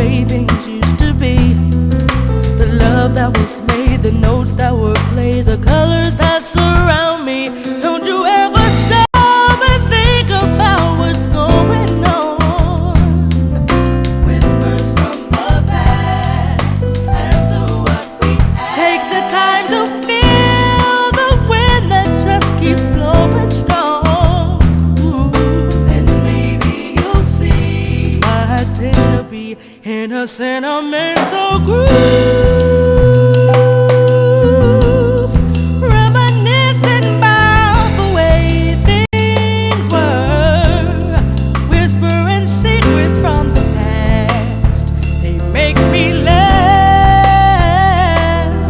way things used to be. The love that was made, the notes that were played, the colors that surround me. Don't you ever stop and think about what's going on. Whispers from the past and to what we had. Take the time to feel the wind that just keeps blowing strong. And maybe you'll see I tend to be in a sentimental groove.